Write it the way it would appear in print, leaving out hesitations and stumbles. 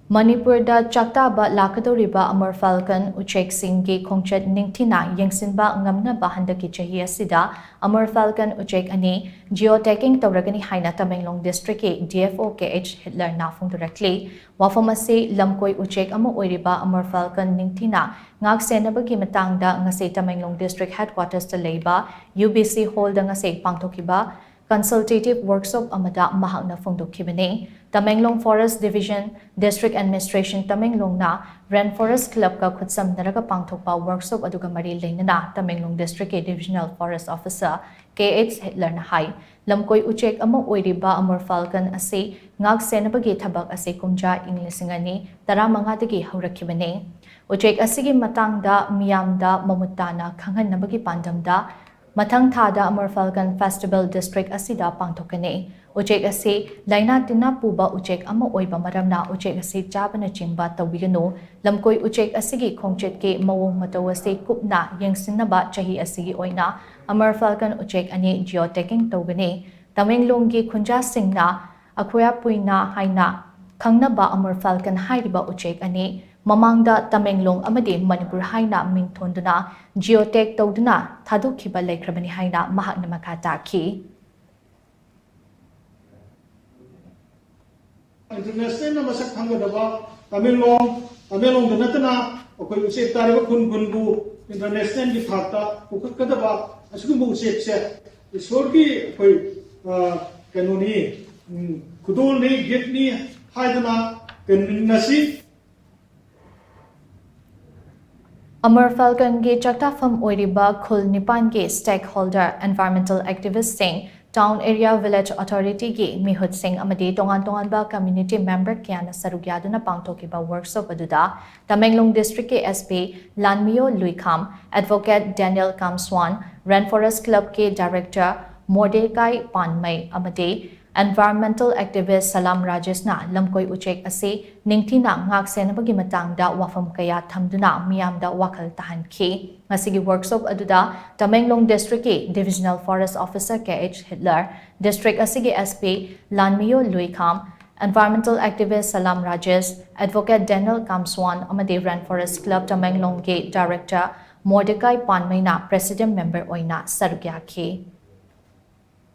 Manipur da chaktaba lakkadouriba Amur Falcon Uchek Singi Khongchat Ningthina Yengsinba ngamnaba handak chahi asida Amur Falcon Uchek ani geotagging Touragani haina Tamenglong District DFO Kh Hitler na phongdorakli wafamase lamkoi Uchek ama oiriba Amur Falcon Ningthina ngak senabagi matangda ngase Tamenglong District headquarters ta leiba UBC hall da ngase pangthokiba consultative workshop amada mahakna phongdokhibane Tamenglong Forest Division District Administration Tamenglong na Rainforest Club ka khutsam naraga pangthokpa workshop aduga mari leinana Tamenglong District Divisional Forest Officer Kh Hitler na hai lamkoi uchek ama oiriba Amur Falcon ase ngak senabagi thabak ase kumja inglisingani taramanga dagi haurakibane uchek asigi matangda miyamda mamutana khanghanabagi pandamda Mathang thada Amur Falcon Festival District asida pangthokane Uchek ase laina tina puba uchek ama oiba maramna uchek ase chabana chingba tawigano lamkoi uchek asigi khongchet ke mawong mataw ase kupna yengsinaba chahi asigi oina Amur Falcon uchek ani geotagging tawgane Tamenglong gi khunja singna akhoya puina haina khangnaba Amur Falcon hairiba uchek ani Mamangda Tamenglong amadi Manipur haina mingthonduna geotag tawduna thadukhiba laikhrabani haina mahakna makata ki International na masak hanggadaba Tamenglong danatana okoi usep tariba kun international di thakta ukadaba asugumbu usep se isorgi okoi kanoni kudol ni getni haidana kanasi Amur Falcon ge chaktafam oiriba khul nipan ge stakeholder environmental activists sing Town Area Village Authority ge mihut sing amadi tongan ba community member kyana sarugyaduna pangthokiba workshop aduda Tamenglong District ke SP Lanmio Luikham Advocate Daniel Kamswan Rainforest Club ke Director Mordekai Panmai amadi Environmental activist Salam Rajesna lamkoi uchek ase ningthina ngak senabagi matangda wafam kaya thamduna miyamda wakal tahan ki ngasigi workshop aduda Tamenglong District Divisional Forest Officer Kh Hitler District asigi SP Lanmio Luikham Environmental activist Salam Rajes Advocate Daniel Kamswan amadi Rainforest Club Tamenglong Director Mordekai Panmaina President Member oina sarugya ki